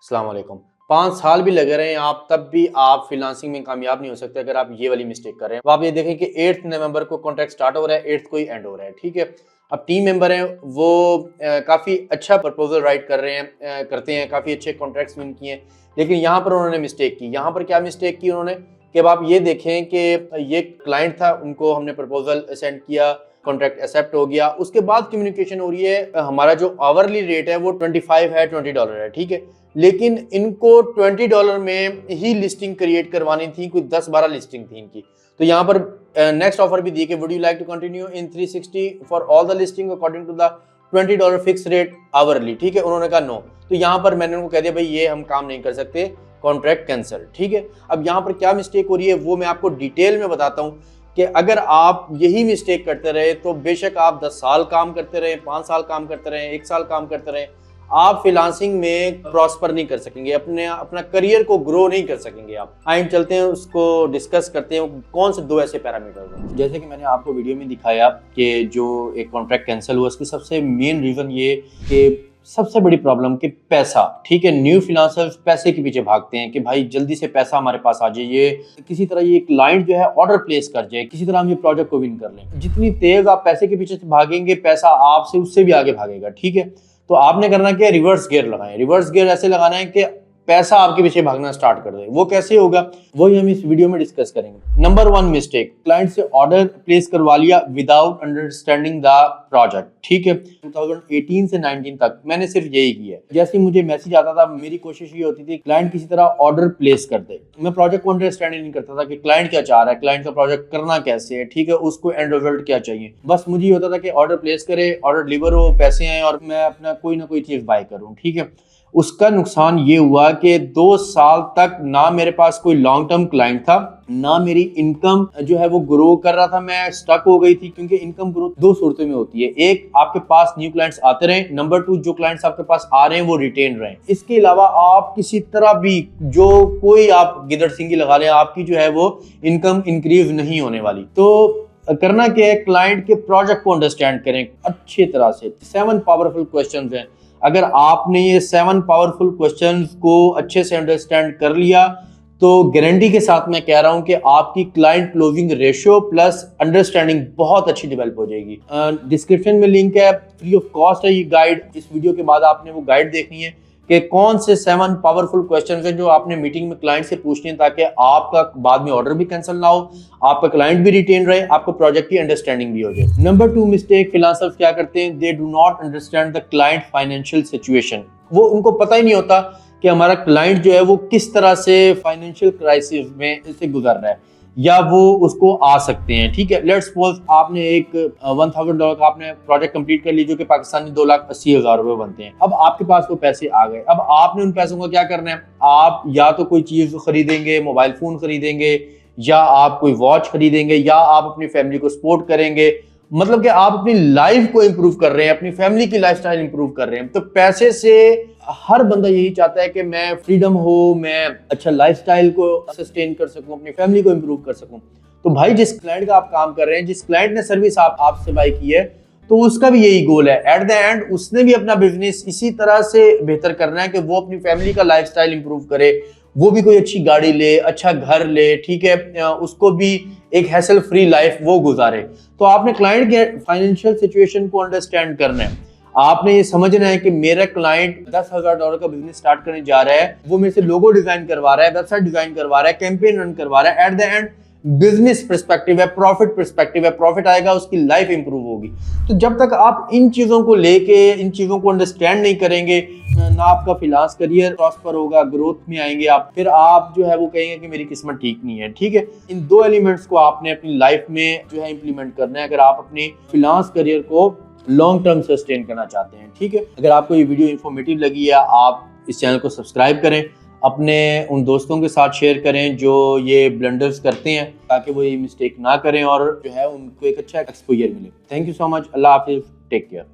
अस्सलाम वालेकुम। 5 साल भी लग रहे हैं आप, तब भी आप फ्रीलांसिंग में कामयाब नहीं हो सकते अगर आप ये वाली मिस्टेक कर रहे हैं। तो आप ये देखें कि 8 नवंबर को कॉन्ट्रैक्ट स्टार्ट हो रहा है, 8 को ही एंड हो रहा है, ठीक है। अब टीम मेंबर हैं वो काफ़ी अच्छा प्रपोजल राइट कर रहे हैं, करते हैं, काफ़ी अच्छे कॉन्ट्रैक्ट्स विन किए हैं, लेकिन यहाँ पर उन्होंने मिस्टेक की। यहाँ पर क्या मिस्टेक की उन्होंने कि अब आप ये देखें कि ये क्लाइंट था, उनको हमने प्रपोजल सेंड किया, कॉन्ट्रैक्ट एक्सेप्ट हो गया, उसके बाद कम्युनिकेशन हो रही है, हमारा जो आवरली रेट है वो 25 है, $20 है, ठीक है। लेकिन इनको $20 में ही लिस्टिंग क्रिएट करवानी थी, कोई 10-12 लिस्टिंग थी इनकी। तो यहाँ पर नेक्स्ट ऑफर भी दी कि would you like to continue in 360 for all the listing according to the $20 fix rate hourly, ठीक है। उन्होंने कहा नो। तो यहाँ पर मैंने उनको कह दिया भाई ये हम काम नहीं कर सकते, कॉन्ट्रैक्ट कैंसिल, ठीक है। अब यहाँ पर क्या मिस्टेक हो रही है वो मैं आपको डिटेल में बताता हूँ कि अगर आप यही मिस्टेक करते रहे तो बेशक आप 10 साल काम करते रहे, 5 साल काम करते रहे, 1 साल काम करते रहे, आप फ्रीलांसिंग में प्रॉस्पर नहीं कर सकेंगे, अपना करियर को ग्रो नहीं कर सकेंगे आप। आइए चलते हैं उसको डिस्कस करते हैं कौन से 2 ऐसे पैरामीटर्स हैं। जैसे कि मैंने आपको वीडियो में दिखाया कि जो एक कॉन्ट्रैक्ट कैंसिल हुआ, उसकी सबसे मेन रीजन ये कि सबसे बड़ी प्रॉब्लम कि पैसा, ठीक है। न्यू फ्रीलांसर्स पैसे के पीछे भागते हैं कि भाई जल्दी से पैसा हमारे पास आ जाए, ये किसी तरह ये क्लाइंट जो है ऑर्डर प्लेस कर जाए, किसी तरह हम ये प्रोजेक्ट को विन कर लें। जितनी तेज आप पैसे के पीछे से भागेंगे, पैसा आपसे उससे भी आगे भागेगा, ठीक है। तो आपने करना क्या, रिवर्स गियर लगाएं। रिवर्स गियर ऐसे लगाना है कि पैसा आपके पीछे भागना स्टार्ट कर दे। वो कैसे होगा वही हम इस वीडियो में डिस्कस करेंगे। नंबर 1 मिस्टेक, क्लाइंट से ऑर्डर प्लेस करवा लिया विदाउट अंडरस्टैंडिंग द प्रोजेक्ट, ठीक है। 2018 से 19 तक मैंने सिर्फ यही किया है। जैसे ही मुझे मैसेज आता था मेरी कोशिश ये होती थी क्लाइंट किसी तरह ऑर्डर प्लेस कर दे। मैं प्रोजेक्ट को अंडरस्टैंड नहीं करता था कि क्लाइंट क्या चाह रहा है, क्लाइंट का प्रोजेक्ट करना कैसे है, ठीक है, उसको एंड रिजल्ट क्या चाहिए। बस मुझे ये होता था कि ऑर्डर प्लेस करे, ऑर्डर डिलीवर हो, पैसे आए और मैं अपना कोई ना कोई चीज बाय करूं, ठीक है। उसका नुकसान ये हुआ कि 2 साल तक ना मेरे पास कोई लॉन्ग टर्म क्लाइंट था, ना मेरी इनकम जो है वो ग्रो कर रहा था, मैं स्टक हो गई थी। क्योंकि इनकम ग्रोथ 2 सूरतों में होती है, एक आपके पास न्यू क्लाइंट्स आते रहे, नंबर 2 जो क्लाइंट्स आपके पास आ रहे हैं वो रिटेन रहे। इसके अलावा आप किसी तरह भी जो कोई आप गिदड़ सिंगी लगा लें, आपकी जो है वो इनकम इंक्रीज नहीं होने वाली। तो करना क्या है, क्लाइंट के प्रोजेक्ट को अंडरस्टैंड करें अच्छी तरह से। 7 पावरफुल क्वेश्चंस हैं। अगर आपने ये 7 पावरफुल क्वेश्चंस को अच्छे से अंडरस्टैंड कर लिया तो गारंटी के साथ मैं कह रहा हूं कि आपकी client closing ratio plus understanding बहुत अच्छी डेवलप हो जाएगी। डिस्क्रिप्शन में लिंक है, फ्री ऑफ कॉस्ट है ये गाइड। इस वीडियो के बाद आपने वो गाइड देखनी है कि कौन से 7 पावरफुल क्वेश्चंस हैं जो आपने मीटिंग में क्लाइंट से पूछने हैं, ताकि आपका बाद में ऑर्डर भी कैंसिल ना हो, आपका क्लाइंट भी रिटेन रहे, आपको प्रोजेक्ट की अंडरस्टैंडिंग भी हो जाए। नंबर 2 मिस्टेक फ्रीलांसर्स क्या करते हैं, they do not understand the client financial situation. वो उनको पता ही नहीं होता कि हमारा क्लाइंट जो है वो किस तरह से फाइनेंशियल क्राइसिस में से गुजर रहा है या वो उसको आ सकते हैं, ठीक है। लेट्स सपोज आपने एक $1000 का आपने प्रोजेक्ट कंप्लीट कर लिया जो कि पाकिस्तानी 2,80,000 रुपए बनते हैं। अब आपके पास वो पैसे आ गए, अब आपने उन पैसों का क्या करना है, आप या तो कोई चीज खरीदेंगे, मोबाइल फोन खरीदेंगे, या आप कोई वॉच खरीदेंगे, या आप अपनी फैमिली को सपोर्ट करेंगे। मतलब कि आप अपनी लाइफ को इंप्रूव कर रहे हैं, अपनी फैमिली की लाइफस्टाइल इंप्रूव कर रहे हैं। तो पैसे से हर बंदा यही चाहता है कि मैं फ्रीडम हो, मैं अच्छा लाइफस्टाइल को सस्टेन कर सकूं, अपनी फैमिली को इंप्रूव कर सकूं। तो भाई जिस क्लाइंट का आप काम कर रहे हैं, जिस क्लाइंट ने सर्विस आपसे बाय की है, तो उसका भी यही गोल है। एट द एंड उसने भी अपना बिजनेस इसी तरह से बेहतर करना है कि वो अपनी फैमिली का लाइफस्टाइल इंप्रूव करे, वो भी कोई अच्छी गाड़ी ले, अच्छा घर ले, ठीक है, उसको भी एक हैसल फ्री लाइफ वो गुजारे। तो आपने क्लाइंट के फाइनेंशियल सिचुएशन को अंडरस्टैंड करना है। आपने ये समझना है कि मेरा क्लाइंट $10,000 का बिजनेस स्टार्ट करने जा रहा है, वो मेरे से लोगो डिजाइन करवा रहा है, वेबसाइट डिजाइन करवा रहा है, कैंपेन रन करवा रहा है। At the end business perspective है, प्रॉफिट पर्सपेक्टिव है, प्रॉफिट आएगा, उसकी लाइफ इंप्रूव होगी। तो जब तक आप इन चीजों को लेके, इन चीजों को अंडरस्टैंड नहीं करेंगे, ना आपका फ्रीलांस करियर प्रॉस्पर होगा, ग्रोथ में आएंगे आप, फिर आप जो है वो कहेंगे कि मेरी किस्मत ठीक नहीं है, ठीक है। इन 2 एलिमेंट्स को आपने अपनी लाइफ में जो है इंप्लीमेंट करना है अगर आप अपने फ्रीलांस करियर को लॉन्ग टर्म सस्टेन करना चाहते हैं, ठीक है। अगर आपको ये वीडियो इंफॉर्मेटिव लगी है, आप इस चैनल को सब्सक्राइब करें, अपने उन दोस्तों के साथ शेयर करें जो ये ब्लंडर्स करते हैं, ताकि वो ये मिस्टेक ना करें और जो है उनको एक अच्छा एक्सपोजर मिले। Thank you so much. अल्लाह हाफिज, टेक केयर।